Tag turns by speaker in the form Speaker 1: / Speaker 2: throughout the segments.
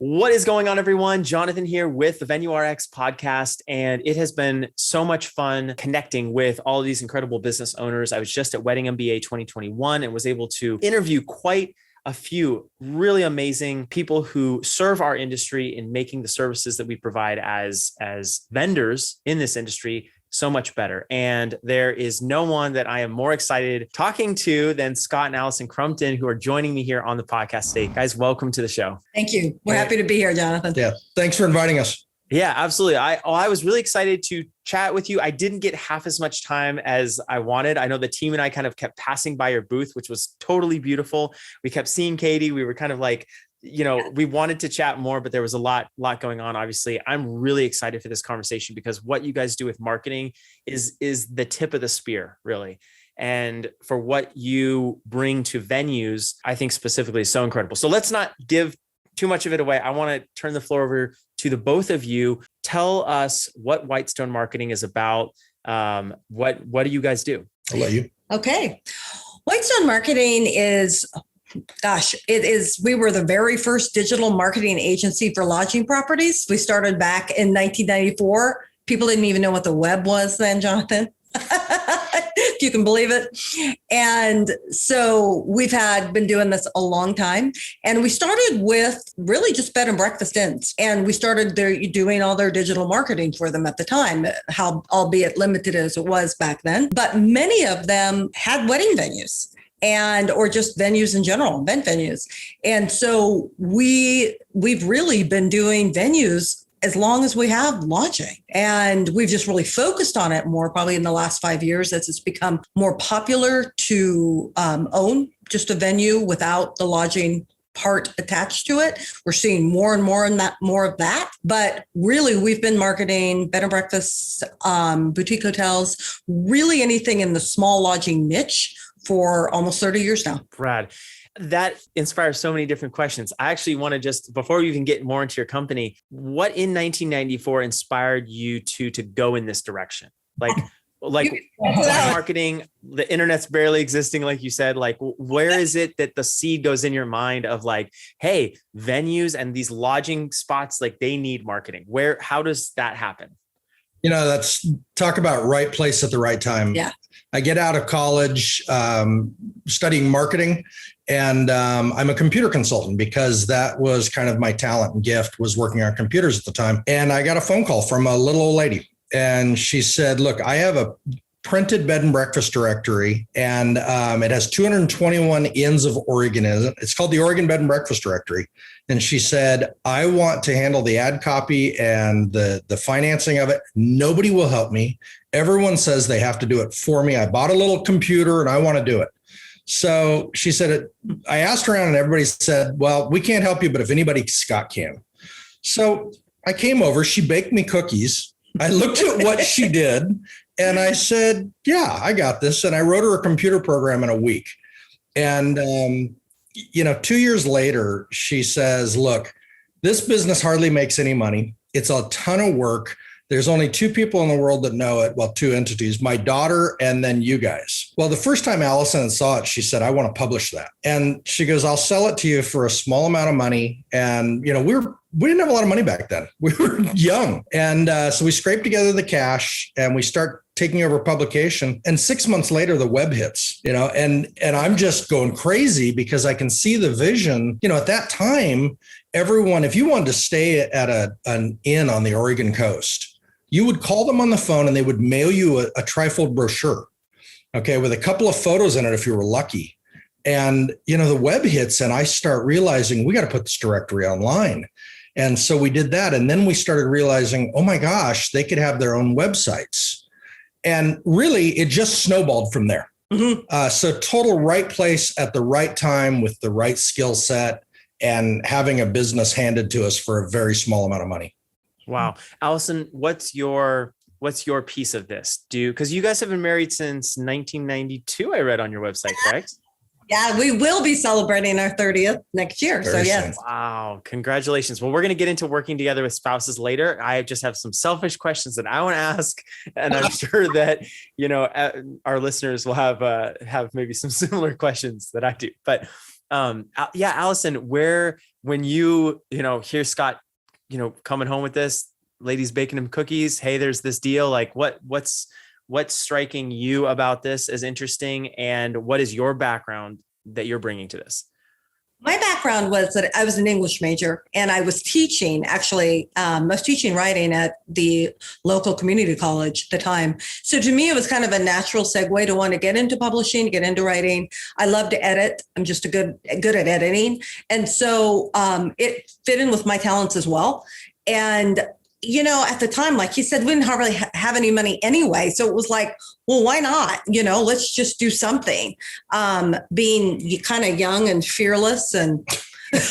Speaker 1: What is going on, everyone? Jonathan here with the Venue RX podcast, and it has been so much fun connecting with all of these incredible business owners. I was just at Wedding MBA 2021 and was able to interview quite a few really amazing people who serve our industry in making the services that we provide as vendors in this industry so much better. And there is no one that I am more excited talking to than Scott and Allison Crumpton, who are joining me here on the podcast today. Guys, welcome to the show.
Speaker 2: Thank you. We're happy to be here, Jonathan.
Speaker 3: Yeah. Thanks for inviting us.
Speaker 1: Yeah, absolutely. I was really excited to chat with you. I didn't get half as much time as I wanted. I know the team and I kind of kept passing by your booth, which was totally beautiful. We kept seeing Katie. We were kind of like, we wanted to chat more, but there was a lot going on. Obviously, I'm really excited for this conversation because what you guys do with marketing is the tip of the spear, really. And for what you bring to venues, I think specifically is so incredible. So let's not give too much of it away. I want to turn the floor over to the both of you. Tell us what Whitestone Marketing is about. What do you guys do?
Speaker 3: I'll let you.
Speaker 2: Okay. Whitestone Marketing is, we were the very first digital marketing agency for lodging properties. We started back in 1994. People didn't even know what the web was then, Jonathan, if you can believe it. And so we've been doing this a long time. And we started with really just bed and breakfast inns. And we started doing all their digital marketing for them at the time, albeit limited as it was back then. But many of them had wedding venues. Or just venues in general, event venues. And so we've really been doing venues as long as we have lodging. And we've just really focused on it more probably in the last 5 years as it's become more popular to own just a venue without the lodging part attached to it. We're seeing more and more of that. But really, we've been marketing bed and breakfasts, boutique hotels, really anything in the small lodging niche for almost 30 years now.
Speaker 1: Brad, that inspires so many different questions. I actually want to just, before we even get more into your company, what in 1994 inspired you to go in this direction? Like marketing, the internet's barely existing, like you said, like where is it that the seed goes in your mind of like, hey, venues and these lodging spots, like they need marketing. How does that happen?
Speaker 3: That's talk about right place at the right time.
Speaker 2: Yeah.
Speaker 3: I get out of college studying marketing, and I'm a computer consultant because that was kind of my talent and gift, was working on computers at the time. And I got a phone call from a little old lady, and she said, look, I have a printed bed and breakfast directory, and it has 221 inns of Oregon in it. It's called the Oregon Bed and Breakfast Directory. And she said, I want to handle the ad copy and the financing of it. Nobody will help me. Everyone says they have to do it for me. I bought a little computer and I want to do it. So she said, I asked around and everybody said, well, we can't help you, but if anybody, Scott can. So I came over, she baked me cookies. I looked at what she did and I said, yeah, I got this. And I wrote her a computer program in a week. And, 2 years later, she says, look, this business hardly makes any money. It's a ton of work. There's only two people in the world that know it. Well, two entities, my daughter and then you guys. Well, the first time Allison saw it, she said, I want to publish that. And she goes, I'll sell it to you for a small amount of money. And, we didn't have a lot of money back then. We were young. And so we scraped together the cash and we start taking over publication. And 6 months later, the web hits, and I'm just going crazy because I can see the vision. At that time, everyone, if you wanted to stay at an inn on the Oregon coast, you would call them on the phone and they would mail you a trifold brochure, okay, with a couple of photos in it if you were lucky. And, the web hits and I start realizing we got to put this directory online. And so we did that. And then we started realizing, oh my gosh, they could have their own websites. And really, it just snowballed from there. Mm-hmm. So total right place at the right time with the right skill set and having a business handed to us for a very small amount of money.
Speaker 1: Wow. Allison, what's your piece of this? Because you guys have been married since 1992, I read on your website, correct?
Speaker 2: Yeah, we will be celebrating our 30th next year. So yes.
Speaker 1: Wow. Congratulations. Well, we're going to get into working together with spouses later. I just have some selfish questions that I want to ask. And I'm sure that, our listeners will have maybe some similar questions that I do. But Yeah, Allison, when here's Scott, coming home with this, ladies baking him cookies. Hey, there's this deal. Like what's striking you about this as interesting? And what is your background that you're bringing to this?
Speaker 2: My background was that I was an English major and I was teaching, actually, I was teaching writing at the local community college at the time. So to me, it was kind of a natural segue to want to get into publishing, get into writing. I love to edit. I'm just good at editing. And so it fit in with my talents as well. And at the time, like you said, we didn't really have any money anyway. So it was like, well, why not? Let's just do something. Being kind of young and fearless and, and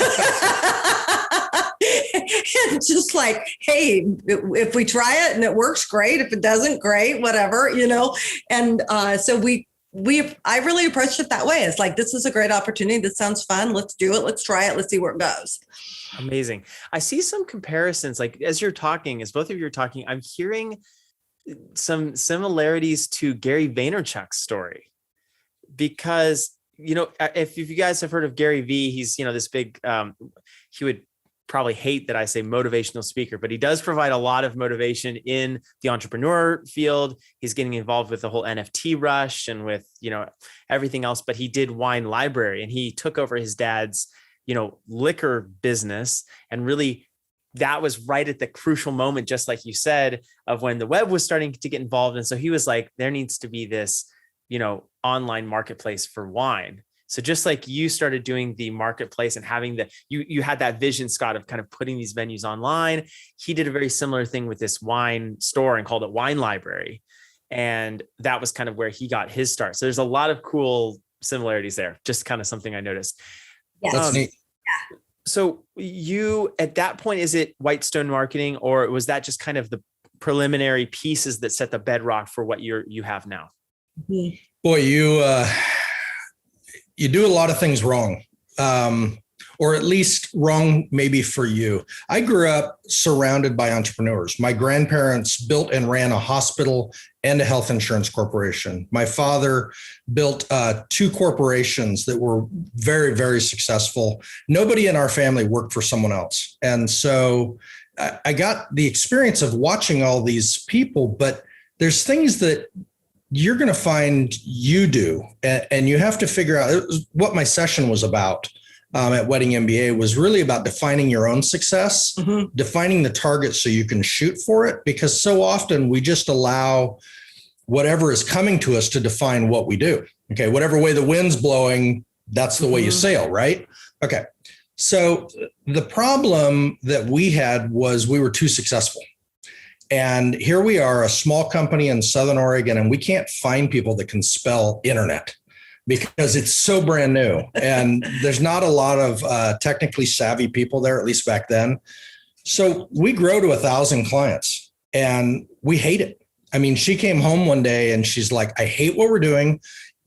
Speaker 2: just like, hey, if we try it and it works, great. If it doesn't, great, whatever, And so I really approached it that way. It's like, this is a great opportunity. This sounds fun. Let's do it. Let's try it. Let's see where it goes.
Speaker 1: Amazing. I see some comparisons, like as both of you are talking, I'm hearing some similarities to Gary Vaynerchuk's story, because, if you guys have heard of Gary V, he's, this big, he would probably hate that I say motivational speaker, but he does provide a lot of motivation in the entrepreneur field. He's getting involved with the whole NFT rush and with, everything else, but he did Wine Library and he took over his dad's liquor business. And really that was right at the crucial moment, just like you said, of when the web was starting to get involved. And so he was like, there needs to be this, online marketplace for wine. So just like you started doing the marketplace and having you had that vision, Scott, of kind of putting these venues online. He did a very similar thing with this wine store and called it Wine Library. And that was kind of where he got his start. So there's a lot of cool similarities there. Just kind of something I noticed.
Speaker 2: Yes.
Speaker 3: That's neat.
Speaker 2: Yeah.
Speaker 1: So you, at that point, is it Whitestone Marketing, or was that just kind of the preliminary pieces that set the bedrock for what you have now?
Speaker 2: Mm-hmm.
Speaker 3: Boy, you do a lot of things wrong, or at least wrong maybe for you. I grew up surrounded by entrepreneurs. My grandparents built and ran a hospital and a health insurance corporation. My father built 2 corporations that were very, very successful. Nobody in our family worked for someone else. And so I got the experience of watching all these people, but there's things that you're going to find you do, and you have to figure out. It was what my session was about at Wedding MBA was really about defining your own success, defining the target so you can shoot for it, because so often we just allow whatever is coming to us to define what we do. Okay, whatever way the wind's blowing, that's the way you sail, right? Okay, so the problem that we had was we were too successful. And here we are, a small company in Southern Oregon, and we can't find people that can spell internet because it's so brand new. And there's not a lot of technically savvy people there, at least back then. So we grow to 1,000 clients and we hate it. I mean, she came home one day and she's like, I hate what we're doing.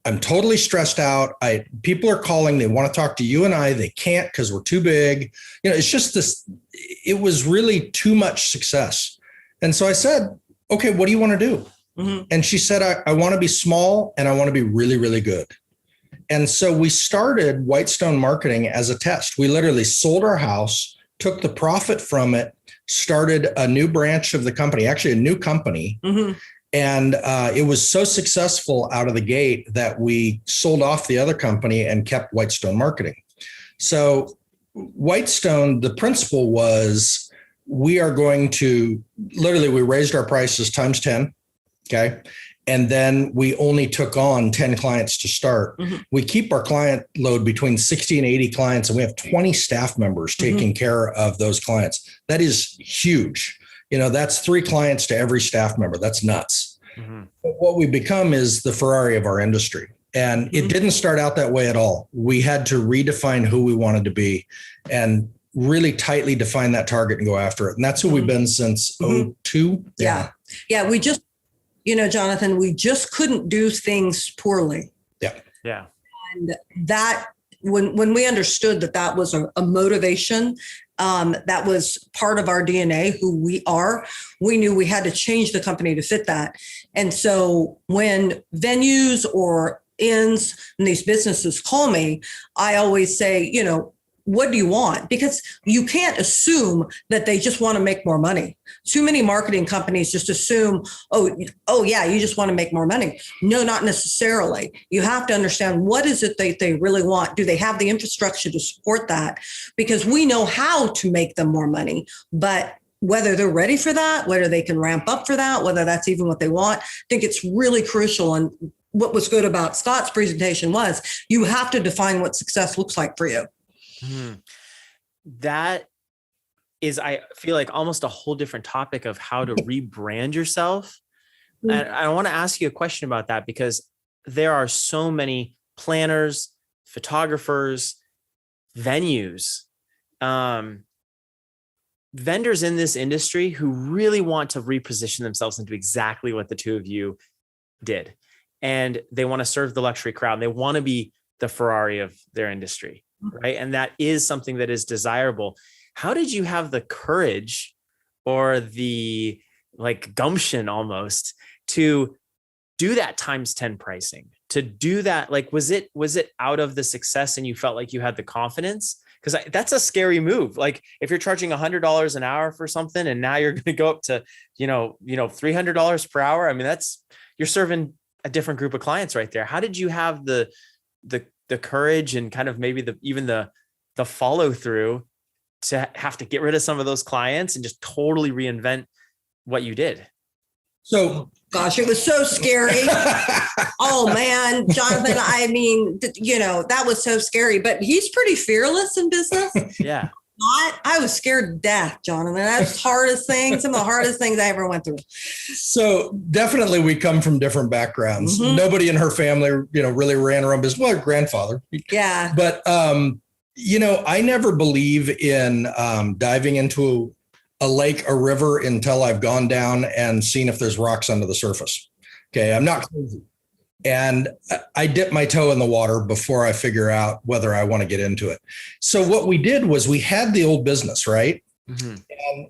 Speaker 3: I'm totally stressed out. People are calling. They want to talk to you and I. They can't because we're too big. It's just this. It was really too much success. And so I said, okay, what do you want to do? Mm-hmm. And she said, I want to be small and I want to be really, really good. And so we started Whitestone Marketing as a test. We literally sold our house, took the profit from it, started a new branch of the company, actually a new company. Mm-hmm. And it was so successful out of the gate that we sold off the other company and kept Whitestone Marketing. So Whitestone, the principle was, we are going to literally, we raised our prices times 10. Okay. And then we only took on 10 clients to start. Mm-hmm. We keep our client load between 60 and 80 clients, and we have 20 staff members taking care of those clients. That is huge. That's 3 clients to every staff member. That's nuts. Mm-hmm. But what we become is the Ferrari of our industry. And it didn't start out that way at all. We had to redefine who we wanted to be and really tightly define that target and go after it. And that's who we've been since 2002.
Speaker 2: Yeah. We just, Jonathan, we just couldn't do things poorly.
Speaker 3: Yeah.
Speaker 1: Yeah.
Speaker 2: And that, when we understood that was a motivation, that was part of our DNA, who we are, we knew we had to change the company to fit that. And so when venues or ends and these businesses call me, I always say, what do you want? Because you can't assume that they just want to make more money. Too many marketing companies just assume, oh yeah, you just want to make more money. No, not necessarily. You have to understand, what is it they really want? Do they have the infrastructure to support that? Because we know how to make them more money, but whether they're ready for that, whether they can ramp up for that, whether that's even what they want, I think it's really crucial. And what was good about Scott's presentation was you have to define what success looks like for you.
Speaker 1: That is, I feel like, almost a whole different topic of how to rebrand yourself. And I want to ask you a question about that, because there are so many planners, photographers, venues, vendors in this industry who really want to reposition themselves into exactly what the two of you did. And they want to serve the luxury crowd. They want to be the Ferrari of their industry. Right. And that is something that is desirable. How did you have the courage, or the gumption almost, to do that times 10 pricing, to do that? Was it out of the success and you felt like you had the confidence? Because that's a scary move. If you're charging $100 an hour for something and now you're going to go up to, $300 per hour. I mean, you're serving a different group of clients right there. How did you have the courage and kind of maybe even the follow through to have to get rid of some of those clients and just totally reinvent what you did?
Speaker 3: So,
Speaker 2: gosh, it was so scary. Oh man, Jonathan, I mean, that was so scary, but he's pretty fearless in business.
Speaker 1: Yeah.
Speaker 2: I was scared to death, Jonathan. That's the hardest thing, some of the hardest things I ever went through.
Speaker 3: So definitely we come from different backgrounds. Mm-hmm. Nobody in her family, really ran her own business. Well, her grandfather.
Speaker 2: Yeah.
Speaker 3: But, I never believe in diving into a lake, a river, until I've gone down and seen if there's rocks under the surface. Okay. I'm not crazy. And I dip my toe in the water before I figure out whether I want to get into it. So what we did was we had the old business, right? Mm-hmm.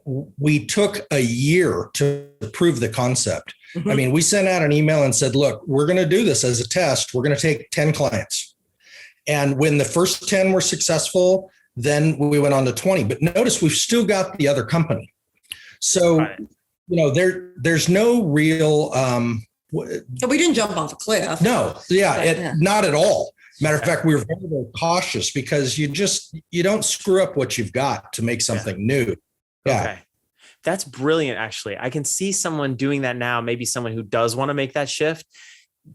Speaker 3: And we took a year to prove the concept. Mm-hmm. I mean, we sent out an email and said, look, we're going to do this as a test. We're going to take 10 clients. And when the first 10 were successful, then we went on to 20. But notice we've still got the other company. So, right. There's no real...
Speaker 2: So we didn't jump off a cliff.
Speaker 3: No, not at all. Matter of fact, we were very, very cautious, because you don't screw up what you've got to make something new. Yeah.
Speaker 1: Okay. That's brilliant. Actually, I can see someone doing that now. Maybe someone who does want to make that shift,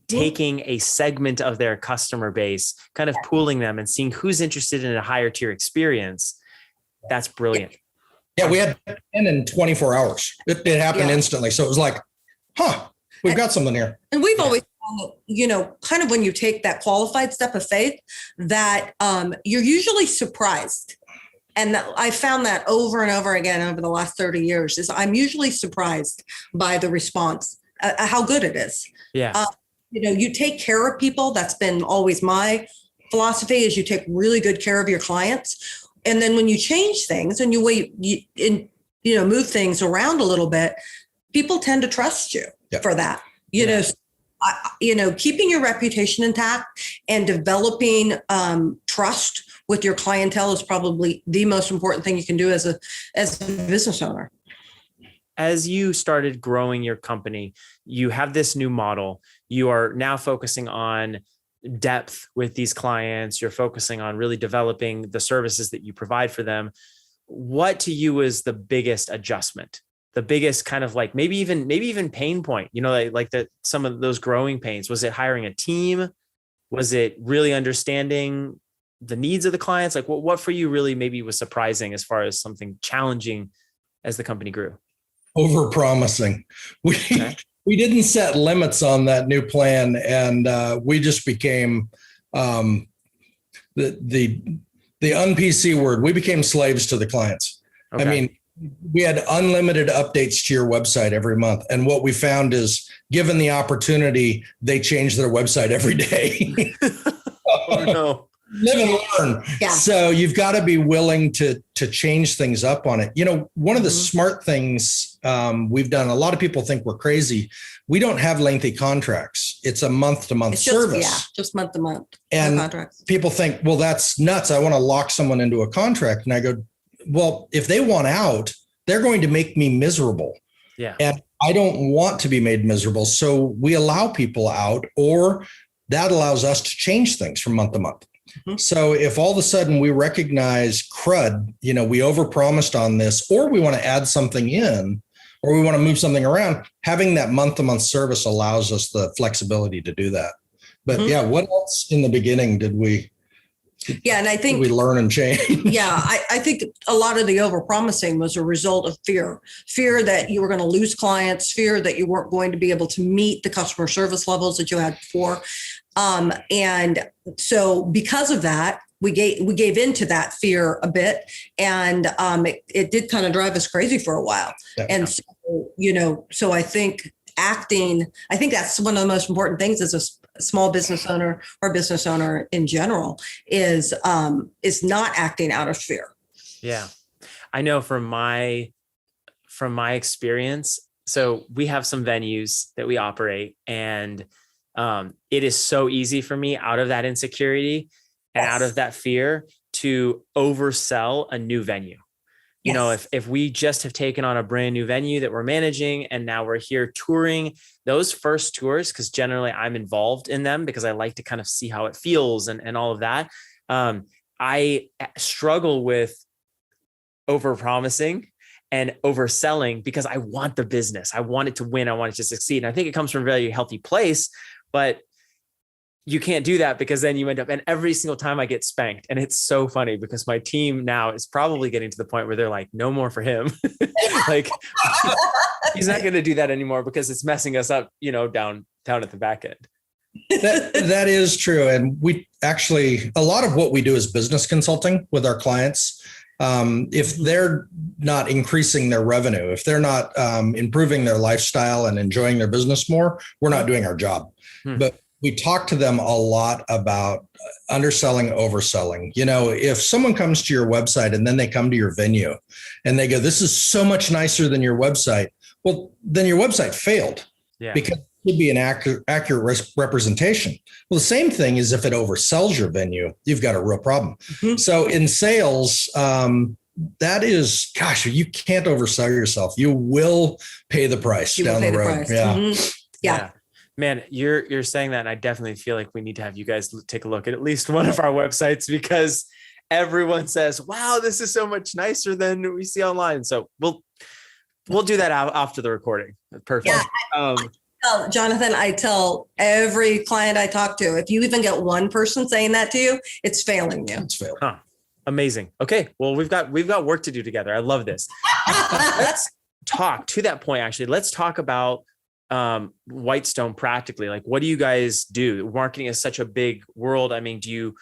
Speaker 1: taking a segment of their customer base, kind of pooling them and seeing who's interested in a higher tier experience. That's brilliant.
Speaker 3: Yeah. We had 10 in 24 hours. It happened instantly. So it was like, we've got something here.
Speaker 2: And we've always found, kind of when you take that qualified step of faith, that you're usually surprised. And I found that over and over again over the last 30 years, is I'm usually surprised by the response, how good it is.
Speaker 3: Yeah.
Speaker 2: You take care of people. That's been always my philosophy, is you take really good care of your clients. And then when you change things and you move things around a little bit, people tend to trust you for that. Keeping your reputation intact and developing trust with your clientele is probably the most important thing you can do as a business owner.
Speaker 1: As you started growing your company, you have this new model. You are now focusing on depth with these clients. You're focusing on really developing the services that you provide for them. What to you is the biggest adjustment? The biggest kind of maybe even pain point, some of those growing pains? Was it hiring a team? Was it really understanding the needs of the clients? What for you really maybe was surprising as far as something challenging as the company grew?
Speaker 3: Over-promising. We didn't set limits on that new plan, and we just became the un-PC word. We became slaves to the clients. Okay. I mean, we had unlimited updates to your website every month. And what we found is, given the opportunity, they change their website every day.
Speaker 1: Oh, no.
Speaker 3: live and learn.
Speaker 2: Yeah.
Speaker 3: So you've got to be willing to change things up on it. One of the smart things we've done, a lot of people think we're crazy. We don't have lengthy contracts. It's a month-to-month service.
Speaker 2: Yeah, just month to month.
Speaker 3: And
Speaker 2: no contracts.
Speaker 3: People think, well, that's nuts. I want to lock someone into a contract. And I go, well, if they want out, they're going to make me miserable.
Speaker 1: Yeah.
Speaker 3: And I don't want to be made miserable. So we allow people out, or that allows us to change things from month to month. Mm-hmm. So if all of a sudden we recognize crud, we overpromised on this, or we want to add something in, or we want to move something around, having that month-to-month service allows us the flexibility to do that. But yeah, what else in the beginning did we
Speaker 2: and I think
Speaker 3: we learn and change?
Speaker 2: I think a lot of the overpromising was a result of fear that you were going to lose clients, fear that you weren't going to be able to meet the customer service levels that you had before. And so because of that, we gave into that fear a bit, and it did kind of drive us crazy for a while. Yeah. And so, so I think that's one of the most important things as a small business owner or business owner in general is not acting out of fear.
Speaker 1: Yeah. I know from my experience, so we have some venues that we operate, and it is so easy for me out of that insecurity and out of that fear to oversell a new venue. If we just have taken on a brand new venue that we're managing and now we're here touring, those first tours, because generally I'm involved in them because I like to kind of see how it feels and all of that. I struggle with overpromising and overselling because I want the business. I want it to win. I want it to succeed. And I think it comes from a very healthy place, but you can't do that because then you end up, and every single time I get spanked. And it's so funny because my team now is probably getting to the point where they're like, no more for him. Like he's not going to do that anymore because it's messing us up, down at the back end.
Speaker 3: That is true. And we actually, a lot of what we do is business consulting with our clients. If they're not increasing their revenue, if they're not improving their lifestyle and enjoying their business more, we're not doing our job. But we talk to them a lot about underselling, overselling. If someone comes to your website and then they come to your venue and they go, this is so much nicer than your website. Well, then your website failed because it could be an accurate representation. Well, the same thing is if it oversells your venue, you've got a real problem. Mm-hmm. So in sales, that is, you can't oversell yourself. You will pay the price down the road. Yeah.
Speaker 2: Mm-hmm. Yeah.
Speaker 1: Man, you're saying that, and I definitely feel like we need to have you guys take a look at least one of our websites because everyone says, "Wow, this is so much nicer than we see online." So we'll do that after the recording. Perfect.
Speaker 2: Yeah, Jonathan, I tell every client I talk to, if you even get one person saying that to you, it's failing you.
Speaker 3: It's failing.
Speaker 1: Huh. Amazing. Okay, well we've got work to do together. I love this. Let's talk to that point. Actually, let's talk about Whitestone practically. Like, what do you guys do? Marketing is such a big world. I mean, do you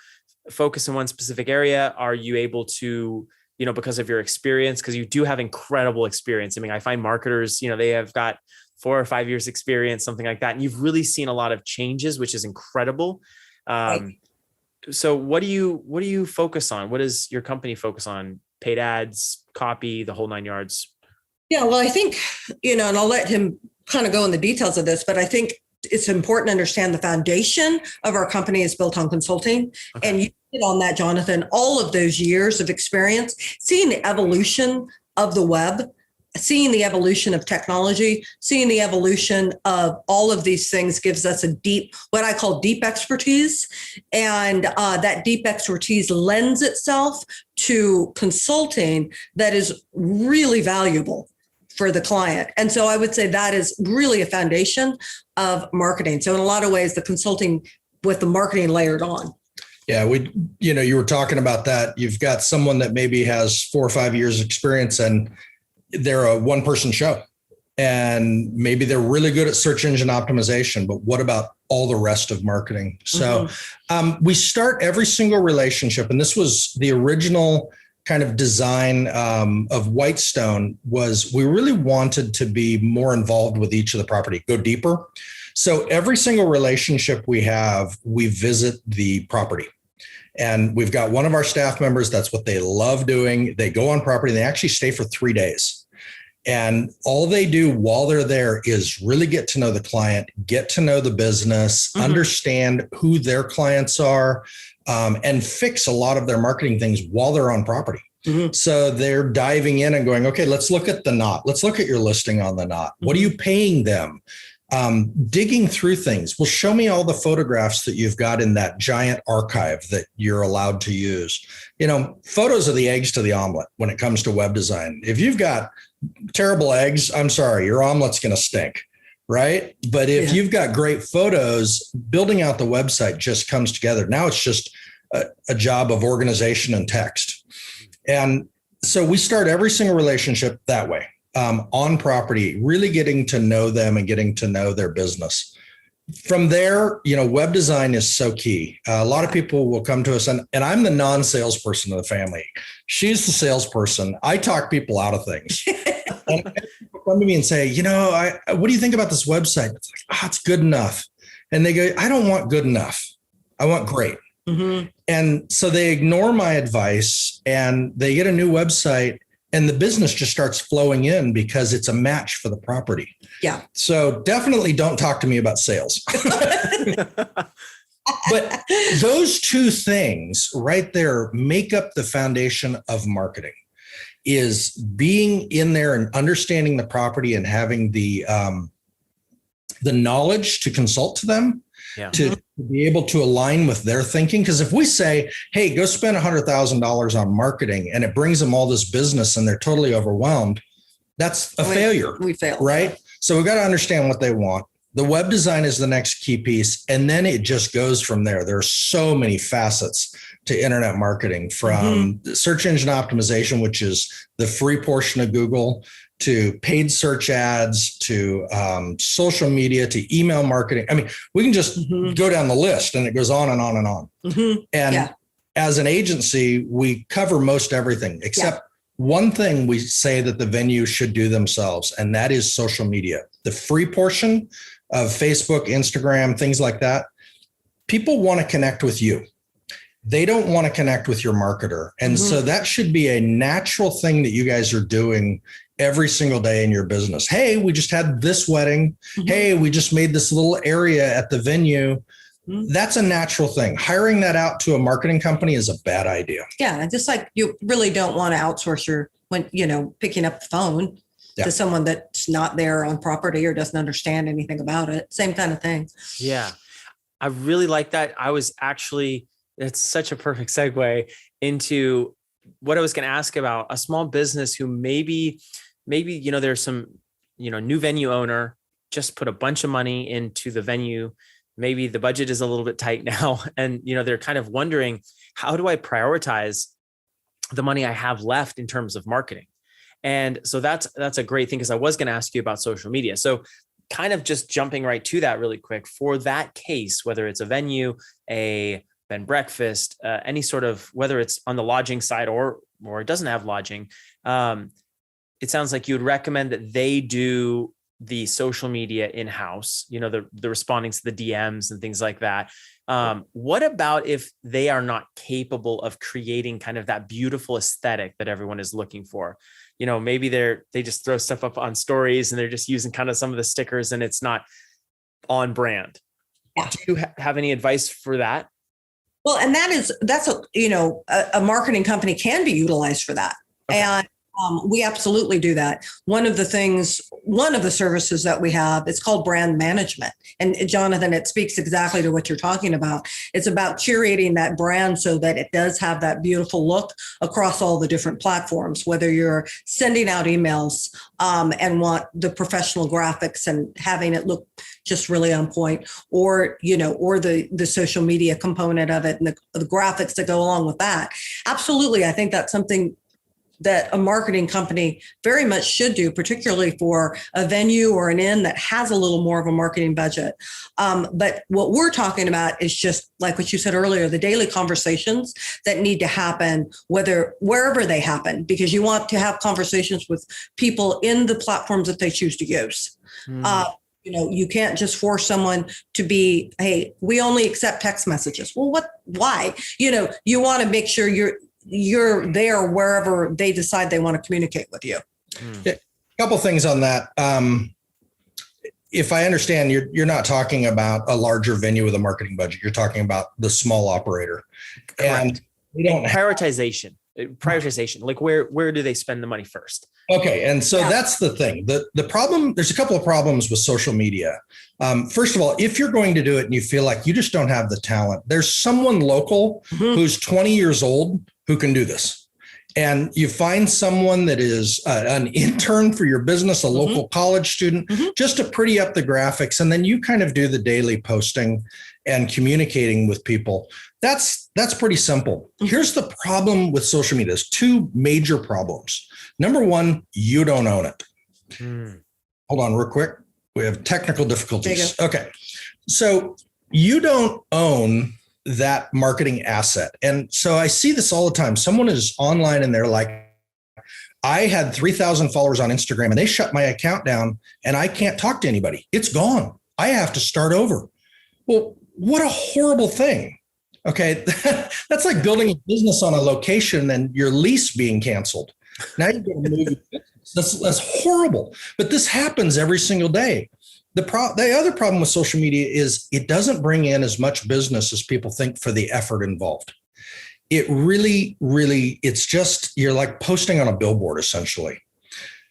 Speaker 1: focus in one specific area? Are you able to, because of your experience, because you do have incredible experience. I mean, I find marketers, they have got 4 or 5 years experience, something like that. And you've really seen a lot of changes, which is incredible. Right. So what do you focus on? What does your company focus on? Paid ads, copy, the whole 9 yards?
Speaker 2: Yeah, well, I think, and I'll let him kind of go in the details of this, but I think it's important to understand the foundation of our company is built on consulting. Okay. And you hit on that, Jonathan, all of those years of experience, seeing the evolution of the web, seeing the evolution of technology, seeing the evolution of all of these things gives us what I call deep expertise. And that deep expertise lends itself to consulting that is really valuable for the client. And so I would say that is really a foundation of marketing. So in a lot of ways, the consulting with the marketing layered on.
Speaker 3: Yeah, you were talking about that. You've got someone that maybe has 4 or 5 years experience and they're a one-person show. And maybe they're really good at search engine optimization, but what about all the rest of marketing? So we start every single relationship, and this was the original kind of design of Whitestone, was we really wanted to be more involved with each of the property, go deeper. So every single relationship we have, we visit the property. And we've got one of our staff members, that's what they love doing. They go on property, they actually stay for 3 days. And all they do while they're there is really get to know the client, get to know the business, understand who their clients are, and fix a lot of their marketing things while they're on property. So they're diving in and going, okay, let's look at the knot. Let's look at your listing on the knot. What are you paying them? Digging through things. Well, show me all the photographs that you've got in that giant archive that you're allowed to use. Photos are the eggs to the omelet when it comes to web design. If you've got terrible eggs, I'm sorry, your omelet's going to stink, right? But if you've got great photos, building out the website just comes together. Now it's just a job of organization and text. And so we start every single relationship that way, on property, really getting to know them and getting to know their business. From there, web design is so key. A lot of people will come to us, and I'm the non-salesperson of the family. She's the salesperson. I talk people out of things. And people come to me and say, what do you think about this website? It's like, it's good enough. And they go, I don't want good enough. I want great. And so they ignore my advice and they get a new website, and the business just starts flowing in because it's a match for the property.
Speaker 2: Yeah.
Speaker 3: So definitely don't talk to me about sales. But those two things right there make up the foundation of marketing, is being in there and understanding the property and having the knowledge to consult to them, to be able to align with their thinking. Because if we say, hey, go spend $100,000 on marketing, and it brings them all this business and they're totally overwhelmed, that's a failure.
Speaker 2: We fail.
Speaker 3: Right? So we've got to understand what they want. The web design is the next key piece. And then it just goes from there. There are so many facets to internet marketing, from search engine optimization, which is the free portion of Google, to paid search ads, to social media, to email marketing. I mean, we can just go down the list, and it goes on and on and on. And as an agency, we cover most everything except one thing we say that the venue should do themselves, and that is social media. The free portion of Facebook, Instagram, things like that. People want to connect with you. They don't want to connect with your marketer. And so that should be a natural thing that you guys are doing every single day in your business. Hey, we just had this wedding. Hey, we just made this little area at the venue. That's a natural thing. Hiring that out to a marketing company is a bad idea.
Speaker 2: Yeah. Just like you really don't want to outsource picking up the phone to someone that's not there on property or doesn't understand anything about it. Same kind of thing.
Speaker 1: Yeah. I really like that. It's such a perfect segue into what I was going to ask about a small business who maybe, there's some, new venue owner just put a bunch of money into the venue. Maybe the budget is a little bit tight now. And, they're kind of wondering, how do I prioritize the money I have left in terms of marketing? And so that's a great thing, because I was going to ask you about social media. So kind of just jumping right to that really quick, for that case, whether it's a venue, a bed and breakfast, any sort of, whether it's on the lodging side or it doesn't have lodging, it sounds like you would recommend that they do the social media in-house, the responding to the DMs and things like that. What about if they are not capable of creating kind of that beautiful aesthetic that everyone is looking for? Maybe they just throw stuff up on stories and they're just using kind of some of the stickers and it's not on brand. Yeah. Do you have any advice for that?
Speaker 2: Well, and that's a marketing company can be utilized for that. Okay. And we absolutely do that. One of the services that we have, it's called brand management. And Jonathan, it speaks exactly to what you're talking about. It's about curating that brand so that it does have that beautiful look across all the different platforms, whether you're sending out emails and want the professional graphics and having it look just really on point, or the social media component of it and the graphics that go along with that. Absolutely. I think that's something that a marketing company very much should do, particularly for a venue or an inn that has a little more of a marketing budget. But what we're talking about is just like what you said earlier, the daily conversations that need to happen, wherever they happen, because you want to have conversations with people in the platforms that they choose to use. You can't just force someone to be, hey, we only accept text messages. Well, why? You want to make sure you're there wherever they decide they want to communicate with you.
Speaker 3: Yeah, a couple things on that. If I understand, you're not talking about a larger venue with a marketing budget. You're talking about the small operator.
Speaker 1: Correct.
Speaker 3: And we don't
Speaker 1: prioritization. Like where do they spend the money first?
Speaker 3: Okay. And so that's the thing. The problem, there's a couple of problems with social media. First of all, if you're going to do it and you feel like you just don't have the talent, there's someone local who's 20 years old who can do this. And you find someone that is an intern for your business, a local college student, just to pretty up the graphics. And then you kind of do the daily posting and communicating with people. That's pretty simple. Here's the problem with social media. There's two major problems. Number one, you don't own it. Hold on real quick. We have technical difficulties. Okay. So you don't own that marketing asset. And so I see this all the time. Someone is online and they're like, I had 3,000 followers on Instagram and they shut my account down and I can't talk to anybody. It's gone. I have to start over. Well, what a horrible thing. Okay. That's like building a business on a location and your lease being canceled. Now you're going to move. That's horrible. But this happens every single day. The other problem with social media is it doesn't bring in as much business as people think for the effort involved. It really, it's just, you're like posting on a billboard essentially.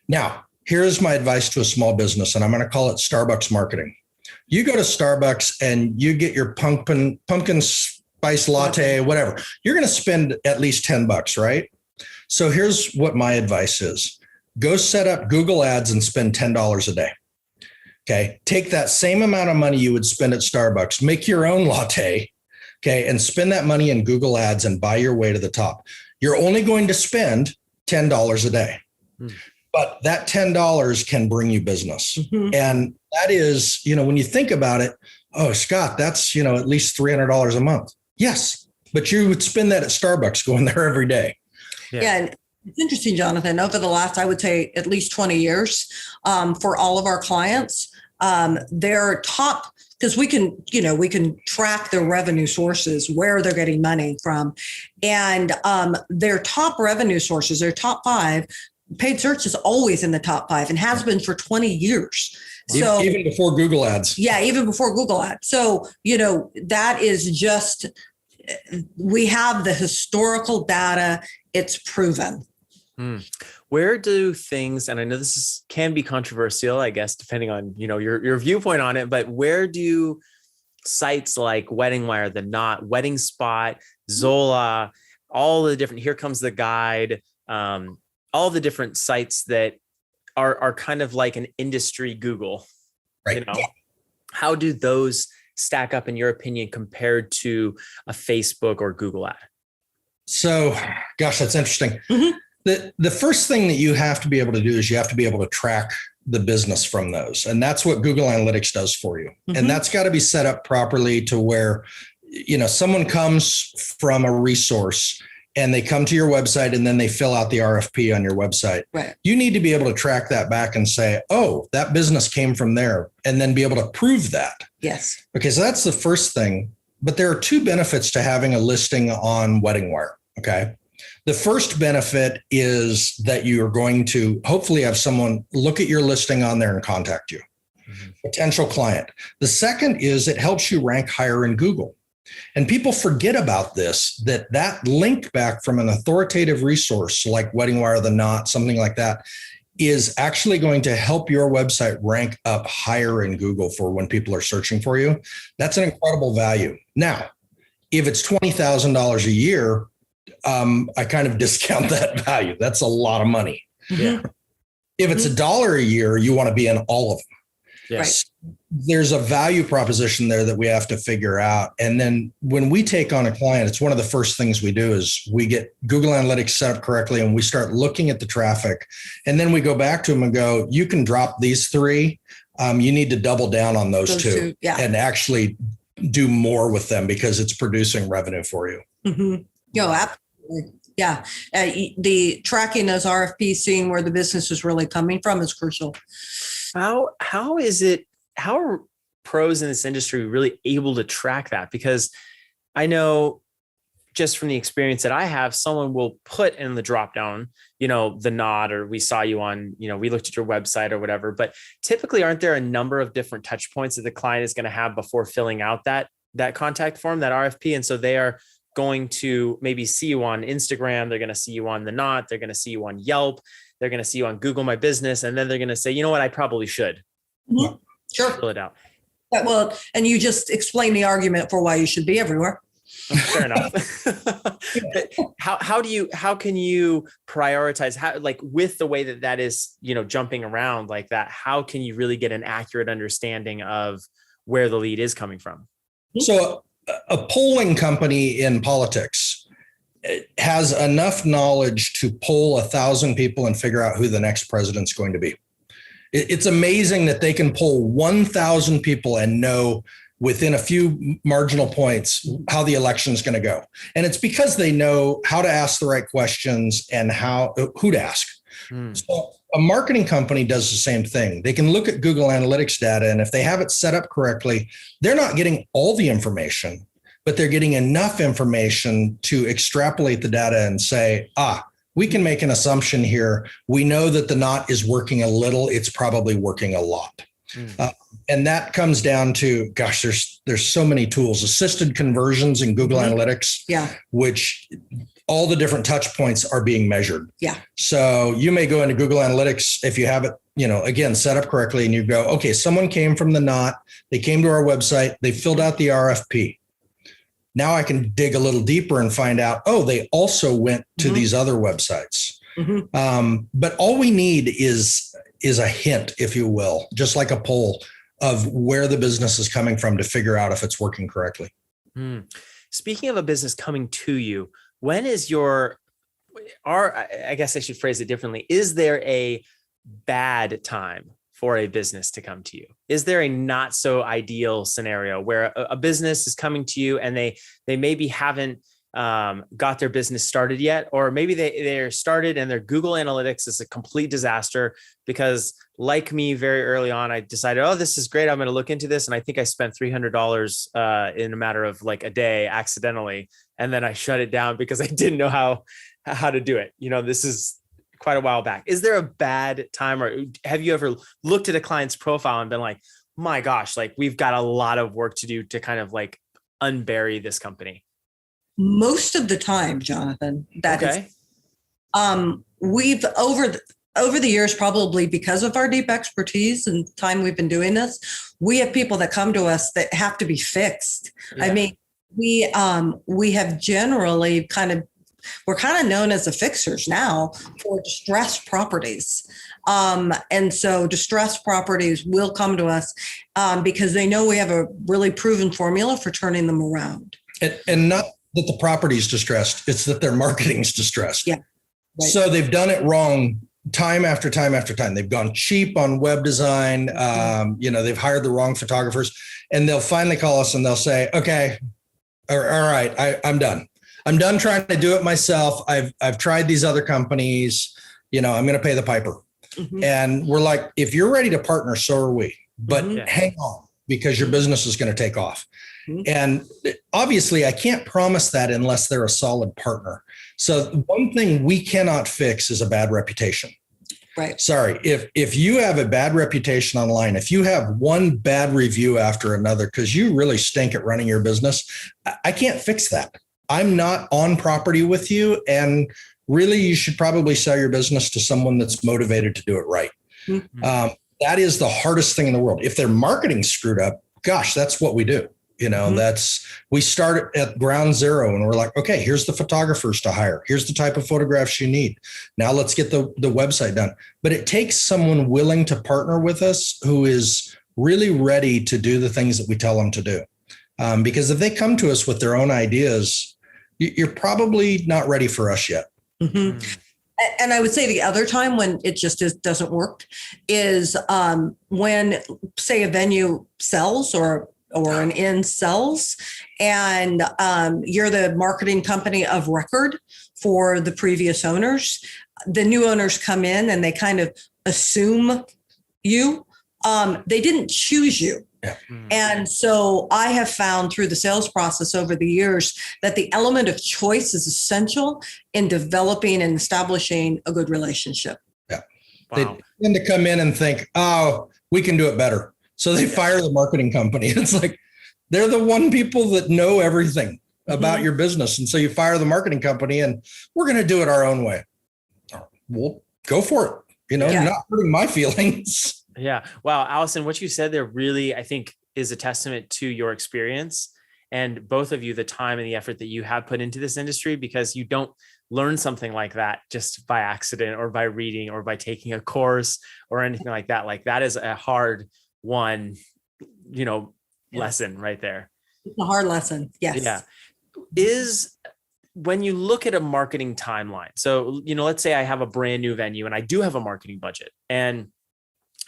Speaker 3: Now, here's my advice to a small business, and I'm going to call it Starbucks marketing. You go to Starbucks and you get your pumpkin spice latte, whatever. You're going to spend at least $10, right? So here's what my advice is. Go set up Google Ads and spend $10 a day. Okay. Take that same amount of money you would spend at Starbucks, make your own latte. Okay. And spend that money in Google Ads and buy your way to the top. You're only going to spend $10 a day, but that $10 can bring you business. And that is, when you think about it, oh, Scott, that's, at least $300 a month. Yes. But you would spend that at Starbucks going there every day.
Speaker 2: Yeah. And it's interesting, Jonathan, over the last, I would say at least 20 years, for all of our clients, their top, because we can track their revenue sources, where they're getting money from. And their top revenue sources, their top 5, paid search is always in the top 5 and has been for 20 years. So
Speaker 3: even before Google Ads.
Speaker 2: Yeah, even before Google Ads. So, that is just, we have the historical data. It's proven.
Speaker 1: Where do things, and I know this can be controversial, I guess, depending on, your viewpoint on it, but where do sites like Wedding Wire, The Knot, Wedding Spot, Zola, all the different, Here Comes the Guide, all the different sites that are kind of like an industry Google,
Speaker 3: right?
Speaker 1: How do those stack up in your opinion compared to a Facebook or Google ad?
Speaker 3: So, gosh, that's interesting. The first thing that you have to be able to do is you have to be able to track the business from those. And that's what Google Analytics does for you. And that's got to be set up properly to where, someone comes from a resource and they come to your website and then they fill out the RFP on your website.
Speaker 2: Right.
Speaker 3: You need to be able to track that back and say, oh, that business came from there, and then be able to prove that.
Speaker 2: Yes.
Speaker 3: Okay. So that's the first thing. But there are 2 benefits to having a listing on Wedding Wire. Okay. The first benefit is that you are going to hopefully have someone look at your listing on there and contact you, potential client. The second is it helps you rank higher in Google. And people forget about this, that link back from an authoritative resource like Wedding Wire, The Knot, something like that, is actually going to help your website rank up higher in Google for when people are searching for you. That's an incredible value. Now, if it's $20,000 a year, I kind of discount that value. That's a lot of money.
Speaker 1: Yeah.
Speaker 3: If it's $1 a year, you want to be in all of them.
Speaker 1: Yes.
Speaker 2: Right.
Speaker 3: There's a value proposition there that we have to figure out. And then when we take on a client, it's one of the first things we do is we get Google Analytics set up correctly and we start looking at the traffic. And then we go back to them and go, you can drop these 3. You need to double down on those two.
Speaker 2: Yeah.
Speaker 3: And actually do more with them because it's producing revenue for you.
Speaker 2: Absolutely. Yeah. The tracking those RFPs, seeing where the business is really coming from is crucial.
Speaker 1: How is it how are pros in this industry really able to track that? Because I know just from the experience that I have, someone will put in the dropdown, the nod, or we saw you on, we looked at your website or whatever. But typically, aren't there a number of different touch points that the client is going to have before filling out that contact form, that RFP? And so they are going to maybe see you on Instagram. They're going to see you on the Knot. They're going to see you on Yelp. They're going to see you on Google My Business. And then they're going to say, you know what, I probably should.
Speaker 2: Mm-hmm. Sure.
Speaker 1: Fill it out.
Speaker 2: Well, and you just explain the argument for why you should be everywhere.
Speaker 1: Fair enough. But how can you prioritize, like with the way that is, jumping around like that, how can you really get an accurate understanding of where the lead is coming from?
Speaker 3: So a polling company in politics has enough knowledge to poll 1,000 people and figure out who the next president's going to be. It's amazing that they can poll 1,000 people and know within a few marginal points how the election is going to go. And it's because they know how to ask the right questions and who to ask. So a marketing company does the same thing. They can look at Google Analytics data, and if they have it set up correctly, they're not getting all the information, but they're getting enough information to extrapolate the data and say, we can make an assumption here. We know that the Knot is working a little. It's probably working a lot. And that comes down to, there's so many tools, assisted conversions in Google Analytics, which all the different touch points are being measured. Yeah. So you may go into Google Analytics if you have it, again, set up correctly, and you go, okay, someone came from the Knot. They came to our website. They filled out the RFP. Now I can dig a little deeper and find out, they also went to these other websites. But all we need is a hint, if you will, just like a poll of where the business is coming from to figure out if it's working correctly.
Speaker 1: Speaking of a business coming to you, when is I guess I should phrase it differently. Is there a bad time for a business to come to you? Is there a not so ideal scenario where a business is coming to you and they maybe haven't got their business started yet, or maybe they're started and their Google Analytics is a complete disaster because, like me, very early on, I decided, this is great, I'm going to look into this. And I think I spent $300 in a matter of like a day accidentally. And then I shut it down because I didn't know how to do it. This is quite a while back. Is there a bad time, or have you ever looked at a client's profile and been like, my gosh, like we've got a lot of work to do to kind of like unbury this company?
Speaker 2: Most of the time, Jonathan, we've over the years, probably because of our deep expertise and time we've been doing this, we have people that come to us that have to be fixed. Yeah. I mean, we have generally we're kind of known as the fixers now for distressed properties. And so distressed properties will come to us because they know we have a really proven formula for turning them around.
Speaker 3: And not that the property is distressed, it's that their marketing is distressed.
Speaker 2: Yeah. Right.
Speaker 3: So they've done it wrong time after time after time. They've gone cheap on web design. They've hired the wrong photographers, and they'll finally call us and they'll say, okay, all right, I'm done. I'm done trying to do it myself. I've tried these other companies, I'm going to pay the piper. And we're like, if you're ready to partner, so are we, but hang on, because your business is going to take off. And obviously I can't promise that unless they're a solid partner. So one thing we cannot fix is a bad reputation.
Speaker 2: Right.
Speaker 3: Sorry. If you have a bad reputation online, if you have one bad review after another, because you really stink at running your business, I can't fix that. I'm not on property with you. And really, you should probably sell your business to someone that's motivated to do it right. That is the hardest thing in the world. If their marketing's screwed up, gosh, that's what we do. We start at ground zero and we're like, okay, here's the photographers to hire. Here's the type of photographs you need. Now let's get the website done. But it takes someone willing to partner with us who is really ready to do the things that we tell them to do. Because if they come to us with their own ideas, you're probably not ready for us yet.
Speaker 2: And I would say the other time when it just doesn't work is when, say, a venue sells or an inn sells, and you're the marketing company of record for the previous owners. The new owners come in and they kind of assume you. they didn't choose you.
Speaker 3: Yeah.
Speaker 2: And so I have found through the sales process over the years that the element of choice is essential in developing and establishing a good relationship.
Speaker 3: Yeah.
Speaker 1: Wow.
Speaker 3: They tend to come in and think, oh, we can do it better. So they fire the marketing company. It's like, they're the one people that know everything about your business. And so you fire the marketing company and we're going to do it our own way. Well, go for it. You know, you're not hurting my feelings.
Speaker 1: Yeah. Wow. Allison, what you said there really, I think, is a testament to your experience and both of you, the time and the effort that you have put into this industry, because you don't learn something like that just by accident or by reading or by taking a course or anything like that. Like that is a hard one, lesson right there.
Speaker 2: It's a hard lesson. Yes.
Speaker 1: Yeah. Is when you look at a marketing timeline. So, let's say I have a brand new venue and I do have a marketing budget and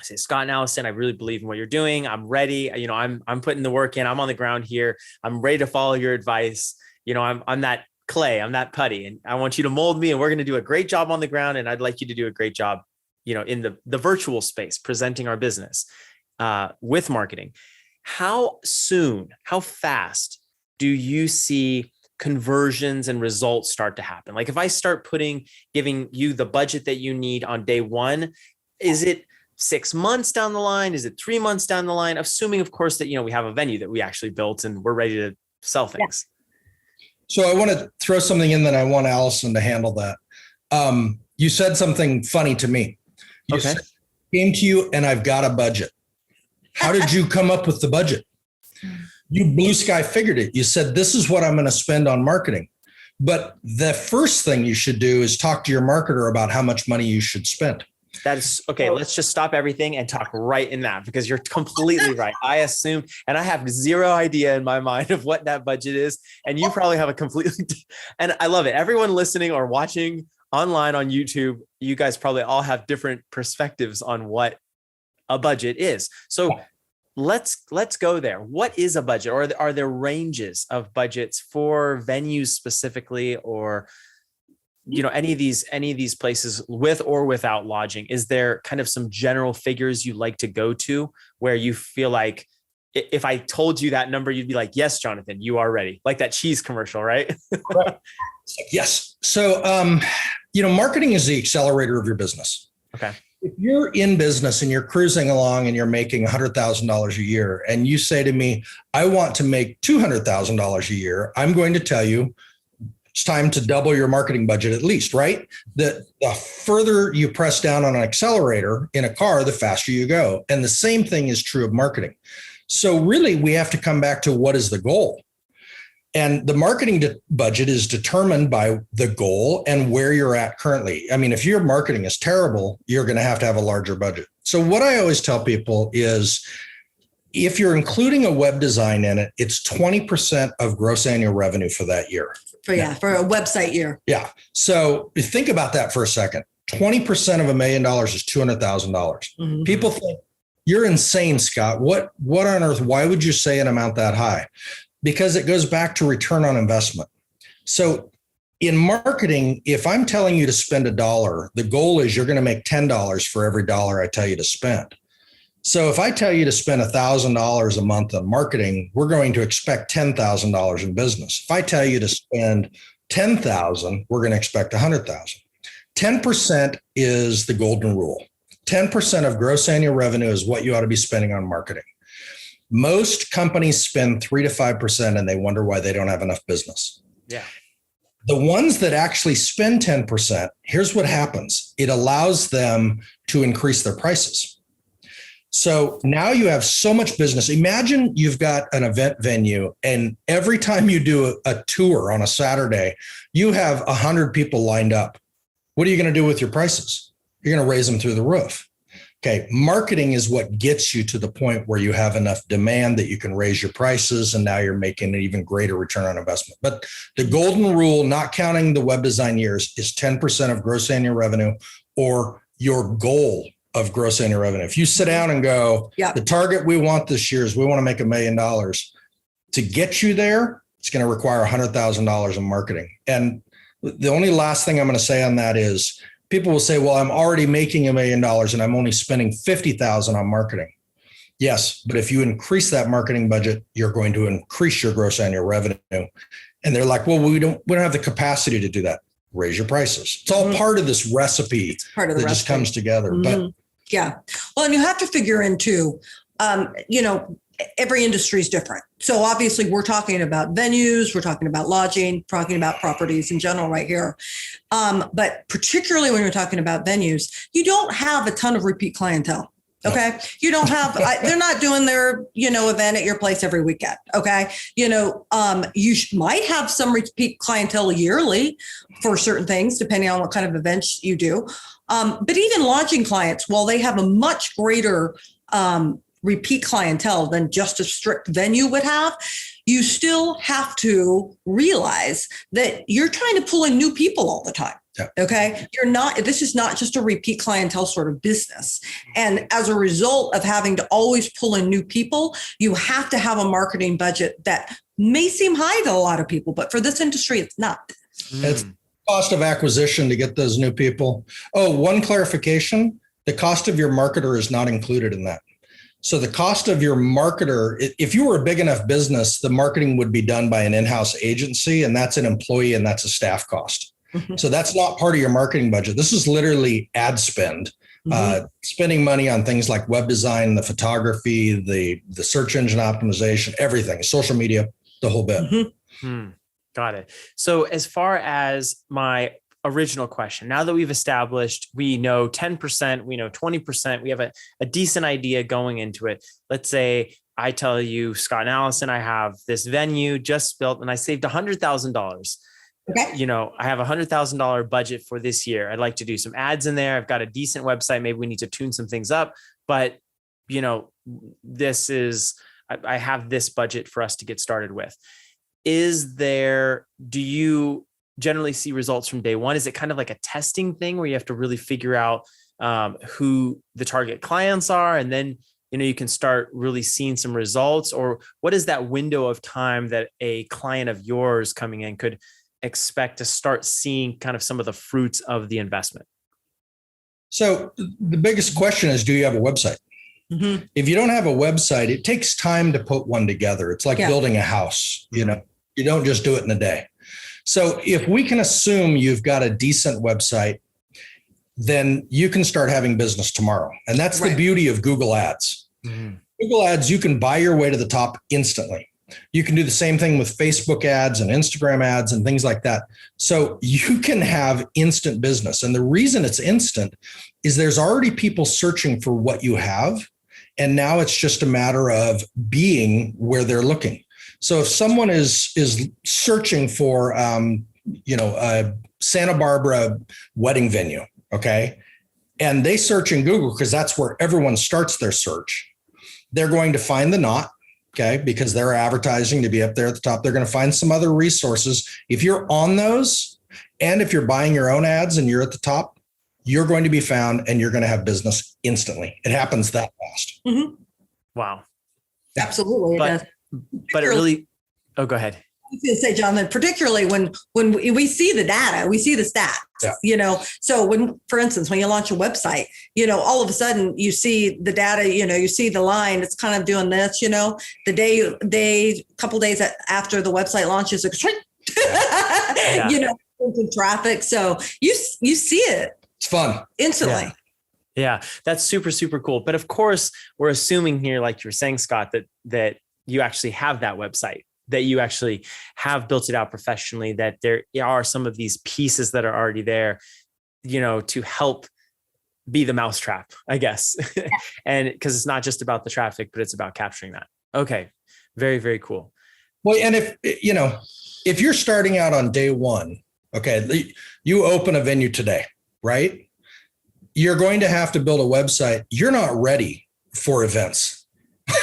Speaker 1: I say, Scott and Allison, I really believe in what you're doing. I'm ready. I'm putting the work in. I'm on the ground here. I'm ready to follow your advice. I'm that clay. I'm that putty, and I want you to mold me. And we're going to do a great job on the ground. And I'd like you to do a great job, in the virtual space, presenting our business with marketing. How soon? How fast do you see conversions and results start to happen? Like if I start giving you the budget that you need on day one, is it 6 months down the line? Is it 3 months down the line? Assuming, of course, that, we have a venue that we actually built and we're ready to sell things.
Speaker 3: So I want to throw something in that I want Allison to handle that. You said something funny to me. You said, came to you and I've got a budget. How did you come up with the budget? You blue sky figured it. You said, this is what I'm going to spend on marketing. But the first thing you should do is talk to your marketer about how much money you should spend.
Speaker 1: That is okay. Let's just stop everything and talk right in that, because you're completely right. I assume, and I have zero idea in my mind of what that budget is. And you probably have a completely, and I love it. Everyone listening or watching online on YouTube, you guys probably all have different perspectives on what a budget is. So let's go there. What is a budget, or are there ranges of budgets for venues specifically, or any of these places with or without lodging? Is there kind of some general figures you like to go to where you feel like if I told you that number, you'd be like, yes, Jonathan, you are ready. Like that cheese commercial, right?
Speaker 3: Yes. So, marketing is the accelerator of your business.
Speaker 1: Okay.
Speaker 3: If you're in business and you're cruising along and you're making $100,000 a year and you say to me, I want to make $200,000 a year, I'm going to tell you, it's time to double your marketing budget at least, right? The further you press down on an accelerator in a car, the faster you go. And the same thing is true of marketing. So really, we have to come back to what is the goal? And the marketing budget is determined by the goal and where you're at currently. I mean, if your marketing is terrible, you're going to have a larger budget. So what I always tell people is, if you're including a web design in it, it's 20% of gross annual revenue for that year.
Speaker 2: For a website year.
Speaker 3: Yeah. So think about that for a second. 20% of $1 million is $200,000. Mm-hmm. People think you're insane, Scott. What on earth? Why would you say an amount that high? Because it goes back to return on investment. So in marketing, if I'm telling you to spend $1, the goal is you're going to make $10 for every dollar I tell you to spend. So if I tell you to spend $1,000 a month on marketing, we're going to expect $10,000 in business. If I tell you to spend $10,000, we're going to expect $100,000. 10% is the golden rule. 10% of gross annual revenue is what you ought to be spending on marketing. Most companies spend 3 to 5% and they wonder why they don't have enough business.
Speaker 1: Yeah.
Speaker 3: The ones that actually spend 10%, here's what happens. It allows them to increase their prices. So now you have so much business. Imagine you've got an event venue and every time you do a tour on a Saturday, you have 100 people lined up. What are you going to do with your prices? You're going to raise them through the roof. Okay. Marketing is what gets you to the point where you have enough demand that you can raise your prices. And now you're making an even greater return on investment. But the golden rule, not counting the web design years, is 10% of gross annual revenue or your goal of gross annual revenue. If you sit down and go, the target we want this year is we want to make $1 million. To get you there, it's going to require $100,000 in marketing. And the only last thing I'm going to say on that is people will say, well, I'm already making $1 million and I'm only spending $50,000 on marketing. Yes, but if you increase that marketing budget, you're going to increase your gross annual revenue. And they're like, well, we don't have the capacity to do that. Raise your prices. It's all part of this recipe that just comes together. But
Speaker 2: yeah. Well, and you have to figure in too, every industry is different. So obviously we're talking about venues, we're talking about lodging, talking about properties in general right here. But particularly when you're talking about venues, you don't have a ton of repeat clientele. Okay. You don't have, they're not doing their, event at your place every weekend. Okay. Might have some repeat clientele yearly for certain things, depending on what kind of events you do. But even lodging clients, while they have a much greater, repeat clientele than just a strict venue would have, you still have to realize that you're trying to pull in new people all the time. Yeah. Okay. This is not just a repeat clientele sort of business. And as a result of having to always pull in new people, you have to have a marketing budget that may seem high to a lot of people, but for this industry, it's not.
Speaker 3: It's cost of acquisition to get those new people. Oh, one clarification, the cost of your marketer is not included in that. So the cost of your marketer, if you were a big enough business, the marketing would be done by an in-house agency, and that's an employee and that's a staff cost. Mm-hmm. So that's not part of your marketing budget. This is literally ad spend, spending money on things like web design, the photography, the search engine optimization, everything, social media, the whole bit.
Speaker 1: Mm-hmm. Got it. So as far as my original question, now that we've established, we know 10%, we know 20%, we have a decent idea going into it. Let's say I tell you, Scott and Allison, I have this venue just built and I saved $100,000. Okay. I have $100,000 budget for this year. I'd like to do some ads in there. I've got a decent website. Maybe we need to tune some things up, but I have this budget for us to get started with. Do you generally see results from day one? Is it kind of like a testing thing where you have to really figure out who the target clients are, and then you can start really seeing some results? Or what is that window of time that a client of yours coming in could expect to start seeing kind of some of the fruits of the investment?
Speaker 3: So the biggest question is, do you have a website? Mm-hmm. If you don't have a website, it takes time to put one together. It's like building a house. You don't just do it in a day. So if we can assume you've got a decent website, then you can start having business tomorrow. And that's the beauty of Google Ads. Mm-hmm. Google Ads, you can buy your way to the top instantly. You can do the same thing with Facebook ads and Instagram ads and things like that. So you can have instant business. And the reason it's instant is there's already people searching for what you have. And now it's just a matter of being where they're looking. So if someone is searching for, a Santa Barbara wedding venue, okay, and they search in Google because that's where everyone starts their search, they're going to find the Knot, okay, because they're advertising to be up there at the top. They're going to find some other resources. If you're on those, and if you're buying your own ads and you're at the top, you're going to be found and you're going to have business instantly. It happens that fast.
Speaker 2: Mm-hmm.
Speaker 1: Wow.
Speaker 2: Absolutely.
Speaker 1: But it really, go ahead.
Speaker 2: I was going to say, John, that particularly when we see the data, we see the stats, so for instance, when you launch a website, all of a sudden you see the data, you see the line, it's kind of doing this, the couple days after the website launches, traffic. So you see it.
Speaker 3: It's fun.
Speaker 2: Instantly.
Speaker 1: Yeah, that's super, super cool. But of course, we're assuming here, like you're saying, Scott, that you actually have that website, that you actually have built it out professionally, that there are some of these pieces that are already there, to help be the mousetrap, I guess. And because it's not just about the traffic, but it's about capturing that. Okay. Very, very cool.
Speaker 3: Well, and if you're starting out on day one, okay, you open a venue today, right? You're going to have to build a website. You're not ready for events.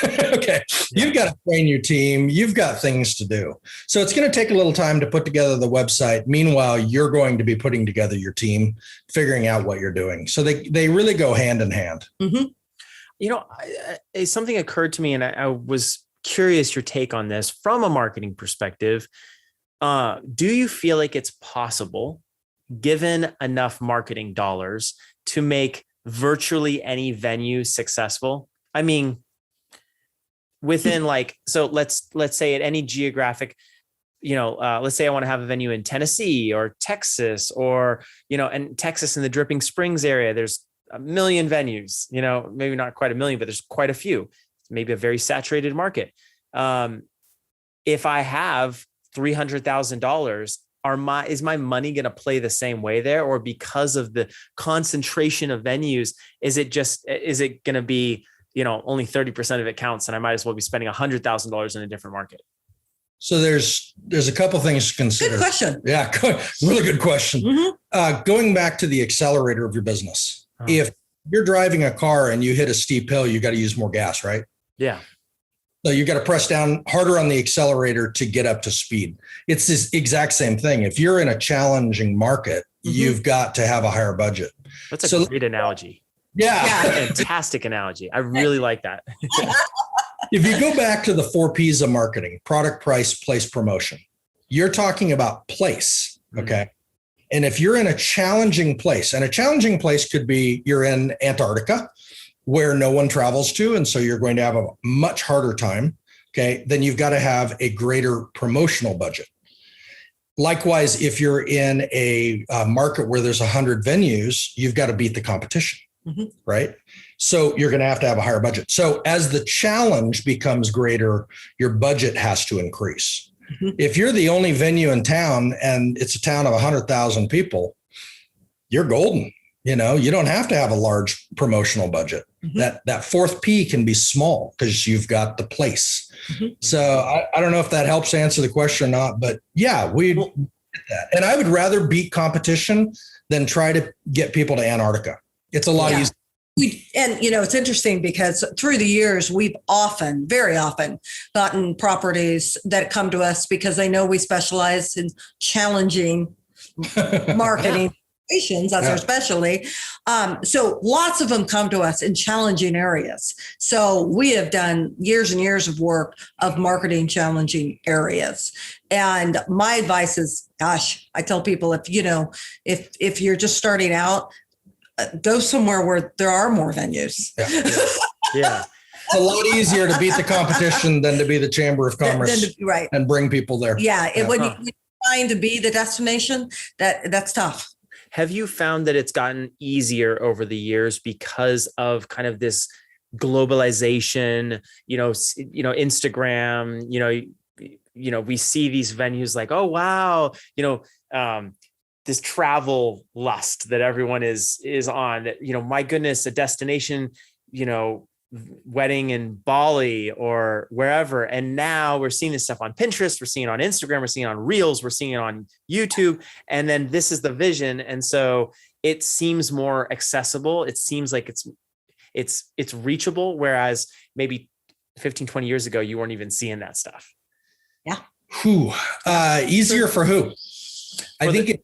Speaker 3: Okay. You've got to train your team. You've got things to do. So it's going to take a little time to put together the website. Meanwhile, you're going to be putting together your team, figuring out what you're doing. So they really go hand in hand.
Speaker 1: Mm-hmm. Something occurred to me, and I was curious your take on this from a marketing perspective. Do you feel like it's possible, given enough marketing dollars, to make virtually any venue successful? I mean, within like, so let's say at any geographic, let's say I want to have a venue in Tennessee or Texas or, and Texas in the Dripping Springs area, there's a million venues, maybe not quite a million, but there's quite a few. It's maybe a very saturated market. If I have $300,000, is my money going to play the same way there? Or because of the concentration of venues, is it going to be, only 30% of it counts and I might as well be spending $100,000 in a different market?
Speaker 3: So there's a couple things to consider.
Speaker 2: Good question.
Speaker 3: Yeah, really good question.
Speaker 2: Mm-hmm.
Speaker 3: Going back to the accelerator of your business. If you're driving a car and you hit a steep hill, you got to use more gas, right?
Speaker 1: Yeah.
Speaker 3: So you got to press down harder on the accelerator to get up to speed. It's this exact same thing. If you're in a challenging market, you've got to have a higher budget.
Speaker 1: That's a great analogy.
Speaker 3: Yeah.
Speaker 1: Fantastic analogy. I really like that.
Speaker 3: If you go back to the 4 Ps of marketing, product, price, place, promotion, you're talking about place. Okay. And if you're in a challenging place, and a challenging place could be you're in Antarctica where no one travels to, and so you're going to have a much harder time, okay, then you've got to have a greater promotional budget. Likewise, if you're in a market where there's 100 venues, you've got to beat the competition, right? So you're going to have a higher budget. So as the challenge becomes greater, your budget has to increase. If you're the only venue in town and it's a town of 100,000 people, you're golden. You don't have to have a large promotional budget. That 4th P can be small because you've got the place. So I don't know if that helps answer the question or not, but yeah, we get that. And I would rather beat competition than try to get people to Antarctica. It's a lot easier.
Speaker 2: It's interesting because through the years, we've very often gotten properties that come to us because they know we specialize in challenging marketing. That's our specialty. So lots of them come to us in challenging areas. So we have done years and years of work of marketing challenging areas. And my advice is, I tell people if you're just starting out, go somewhere where there are more venues.
Speaker 1: Yeah.
Speaker 3: It's a lot easier to beat the competition than to be the Chamber of Commerce and bring people there.
Speaker 2: When you're trying to be the destination, that's tough.
Speaker 1: Have you found that it's gotten easier over the years because of kind of this globalization, Instagram, we see these venues like, oh, wow, this travel lust that everyone is on, that, my goodness, a destination, wedding in Bali or wherever. And now we're seeing this stuff on Pinterest, we're seeing it on Instagram, we're seeing it on Reels, we're seeing it on YouTube. And then this is the vision. And so it seems more accessible. It seems like it's reachable. Whereas maybe 15, 20 years ago, you weren't even seeing that stuff.
Speaker 2: Yeah.
Speaker 3: Easier for who? I think it's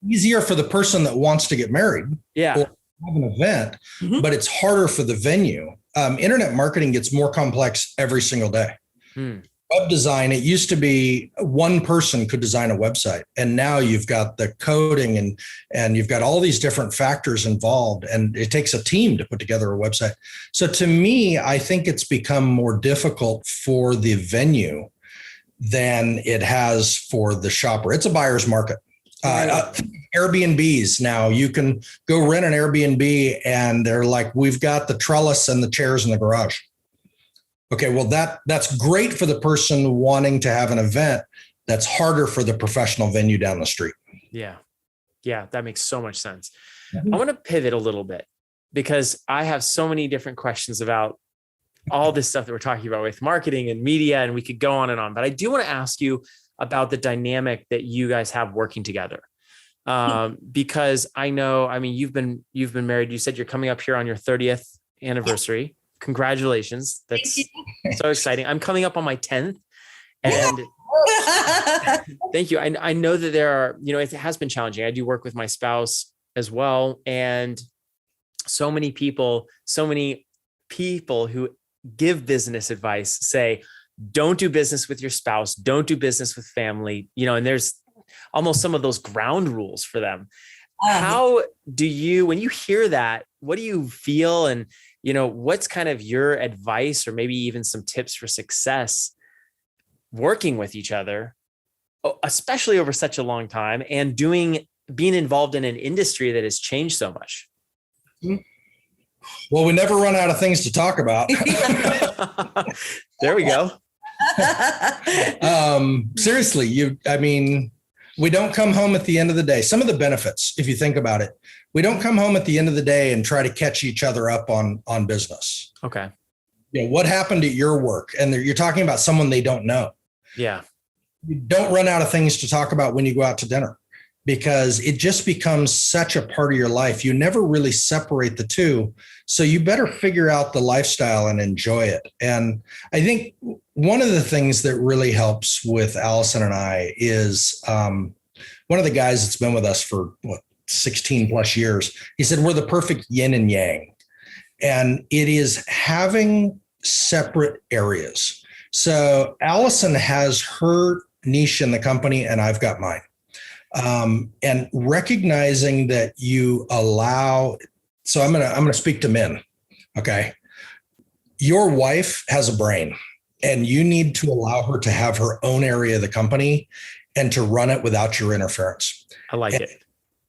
Speaker 3: easier for the person that wants to get married.
Speaker 1: Yeah.
Speaker 3: Or have an event, but it's harder for the venue. Internet marketing gets more complex every single day. Web design, it used to be one person could design a website, and now you've got the coding and you've got all these different factors involved, and it takes a team to put together a website. So to me, I think it's become more difficult for the venue than it has for the shopper. It's a buyer's market. Airbnbs now, you can go rent an Airbnb and they're like, we've got the trellis and the chairs in the garage. Okay, well, that's great for the person wanting to have an event. That's harder for the professional venue down the street.
Speaker 1: Yeah, that makes so much sense. I want to pivot a little bit because I have so many different questions about all this stuff that we're talking about with marketing and media, and we could go on and on. But I do want to ask you about the dynamic that you guys have working together. Because you've been married. You said you're coming up here on your 30th anniversary. Congratulations. That's so exciting. I'm coming up on my 10th and thank you. I know that there are, it has been challenging. I do work with my spouse as well. And so many people who give business advice say, don't do business with your spouse, don't do business with family, and there's almost some of those ground rules for them. How do you, when you hear that, what do you feel? And, what's kind of your advice or maybe even some tips for success working with each other, especially over such a long time, and being involved in an industry that has changed so much?
Speaker 3: Well, we never run out of things to talk about.
Speaker 1: There we go.
Speaker 3: Seriously, we don't come home at the end of the day. Some of the benefits, if you think about it, we don't come home at the end of the day and try to catch each other up on business.
Speaker 1: Okay.
Speaker 3: What happened at your work? And you're talking about someone they don't know.
Speaker 1: Yeah.
Speaker 3: You don't run out of things to talk about when you go out to dinner, because it just becomes such a part of your life. You never really separate the two. So you better figure out the lifestyle and enjoy it. And I think one of the things that really helps with Allison and I is one of the guys that's been with us for 16 plus years. He said, we're the perfect yin and yang. And it is having separate areas. So Allison has her niche in the company and I've got mine. And recognizing that you allow, so I'm going to speak to men. Okay. Your wife has a brain and you need to allow her to have her own area of the company and to run it without your interference.
Speaker 1: I like it.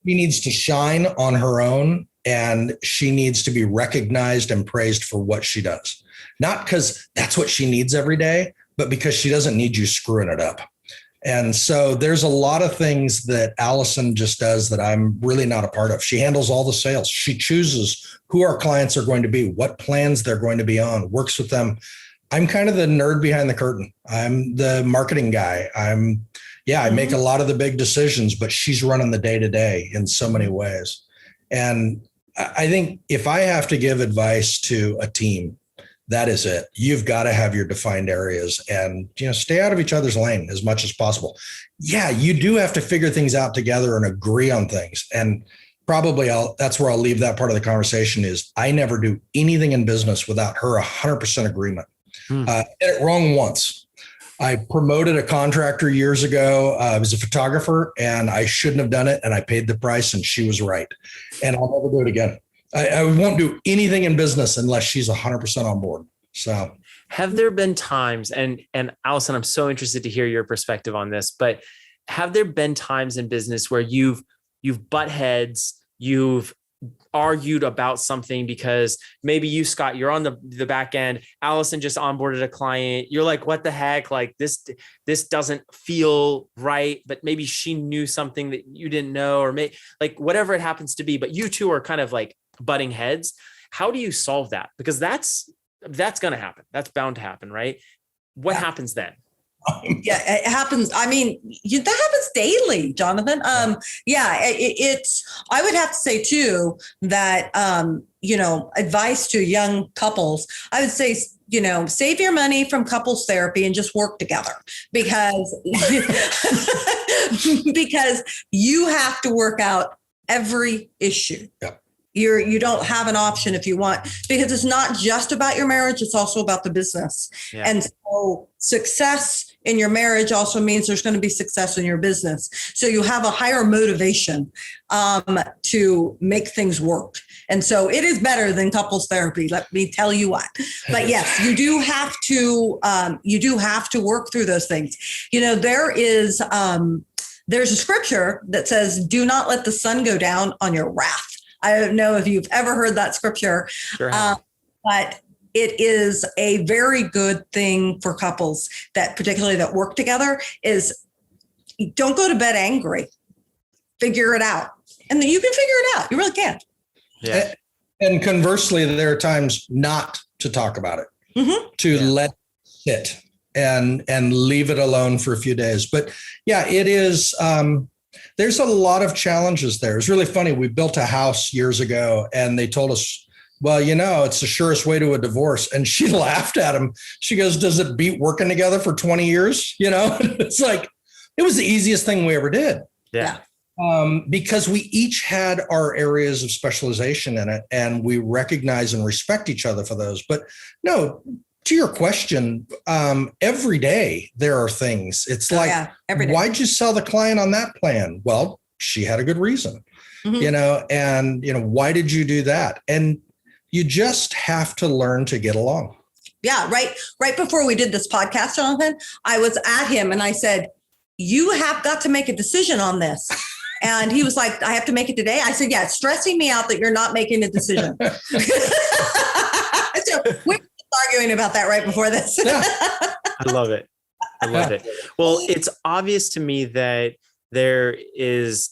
Speaker 3: She needs to shine on her own and she needs to be recognized and praised for what she does. Not because that's what she needs every day, but because she doesn't need you screwing it up. And so there's a lot of things that Allison just does that I'm really not a part of. She handles all the sales. She chooses who our clients are going to be, what plans they're going to be on, works with them. I'm kind of the nerd behind the curtain. I'm the marketing guy. I make a lot of the big decisions, but she's running the day-to-day in so many ways. And I think if I have to give advice to a team, that is it. You've got to have your defined areas and, stay out of each other's lane as much as possible. Yeah, you do have to figure things out together and agree on things. And probably that's where I'll leave that part of the conversation is I never do anything in business without her 100% agreement. I did it wrong once. I promoted a contractor years ago. I was a photographer and I shouldn't have done it. And I paid the price and she was right. And I'll never do it again. I won't do anything in business unless she's 100% on board. So
Speaker 1: have there been times, and Allison, I'm so interested to hear your perspective on this, but have there been times in business where you've butt heads, you've argued about something because maybe you, Scott, you're on the back end, Allison just onboarded a client. You're like, what the heck? Like this doesn't feel right, but maybe she knew something that you didn't know, or like whatever it happens to be, but you two are kind of like butting heads. How do you solve that? Because that's going to happen. That's bound to happen, right? What happens then?
Speaker 2: Yeah, it happens. I mean, that happens daily, Jonathan. It's, I would have to say too, that, advice to young couples, I would say, save your money from couples therapy and just work together because you have to work out every issue.
Speaker 3: Yeah.
Speaker 2: You don't have an option if you want, because it's not just about your marriage. It's also about the business. Yeah. And so success in your marriage also means there's going to be success in your business. So you have a higher motivation to make things work. And so it is better than couples therapy. Let me tell you what. But yes, you do have to work through those things. There's a scripture that says, "Do not let the sun go down on your wrath." I don't know if you've ever heard that scripture,
Speaker 1: sure
Speaker 2: but it is a very good thing for couples particularly that work together is don't go to bed angry, figure it out. And then you can figure it out. You really can.
Speaker 1: Yeah.
Speaker 3: And conversely, there are times not to talk about it, let it sit and leave it alone for a few days. But yeah, it is, there's a lot of challenges there. It's really funny. We built a house years ago and they told us, well, it's the surest way to a divorce. And she laughed at him. She goes, does it beat working together for 20 years? It's like, it was the easiest thing we ever did.
Speaker 1: Yeah.
Speaker 3: Because we each had our areas of specialization in it and we recognize and respect each other for those. But no, to your question, every day there are things. It's every day. Why'd you sell the client on that plan? Well, she had a good reason, and why did you do that? And You just have to learn to get along.
Speaker 2: Yeah, right before we did this podcast, Jonathan, I was at him and I said, you have got to make a decision on this. And he was like, I have to make it today. I said, yeah, it's stressing me out that you're not making a decision. So we were arguing about that right before this.
Speaker 3: Yeah.
Speaker 1: I love it. I love it. Well, it's obvious to me that there is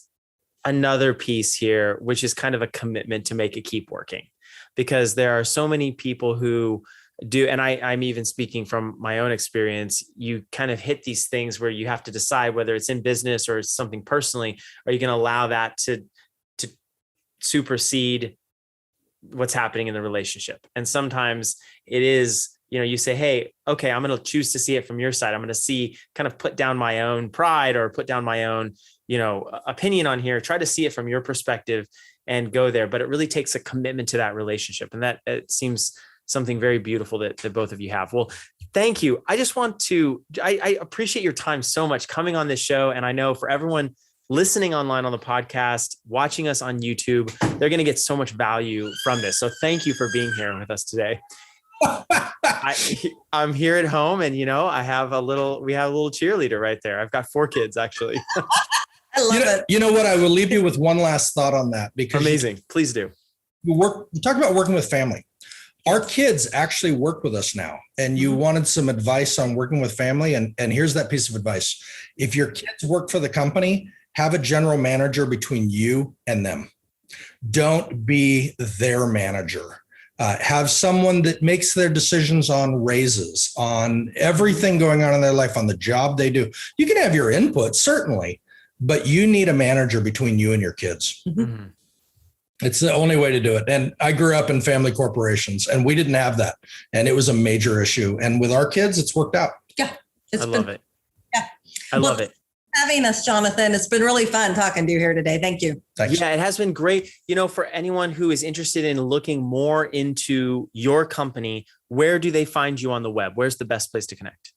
Speaker 1: another piece here, which is kind of a commitment to make it keep working, because there are so many people who do, and I'm even speaking from my own experience, you kind of hit these things where you have to decide whether it's in business or it's something personally, are you going to allow that to supersede what's happening in the relationship? And sometimes it is, you say, hey, okay, I'm going to choose to see it from your side. I'm going to kind of put down my own pride or put down my own, opinion on here, try to see it from your perspective and go there. But it really takes a commitment to that relationship. And that it seems something very beautiful that both of you have. Well, thank you. I just want to, I appreciate your time so much coming on this show. And I know for everyone listening online on the podcast, watching us on YouTube, they're going to get so much value from this. So thank you for being here with us today. I'm here at home and, we have a little cheerleader right there. I've got 4 kids actually.
Speaker 2: I love it.
Speaker 3: You know what? I will leave you with one last thought on that, because
Speaker 1: amazing. Please do.
Speaker 3: We talk about working with family. Our kids actually work with us now, and you wanted some advice on working with family. And here's that piece of advice. If your kids work for the company, have a general manager between you and them. Don't be their manager. Have someone that makes their decisions on raises, on everything going on in their life, on the job they do. You can have your input, certainly, but you need a manager between you and your kids.
Speaker 1: Mm-hmm.
Speaker 3: It's the only way to do it. And I grew up in family corporations and we didn't have that. And it was a major issue. And with our kids, it's worked out.
Speaker 2: Yeah.
Speaker 1: I love it.
Speaker 2: Yeah.
Speaker 1: I love it.
Speaker 2: Having us, Jonathan. It's been really fun talking to you here today. Thank you.
Speaker 3: Thanks.
Speaker 1: Yeah, it has been great. For anyone who is interested in looking more into your company, where do they find you on the web? Where's the best place to connect?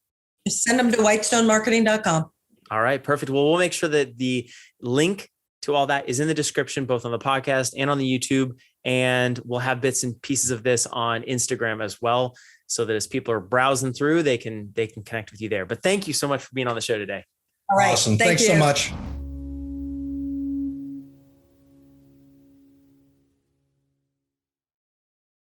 Speaker 2: Just send them to whitestonemarketing.com.
Speaker 1: All right, perfect. Well, we'll make sure that the link to all that is in the description, both on the podcast and on the YouTube. And we'll have bits and pieces of this on Instagram as well, so that as people are browsing through, they can connect with you there. But thank you so much for being on the show today.
Speaker 2: All right.
Speaker 3: Awesome. Thanks so much.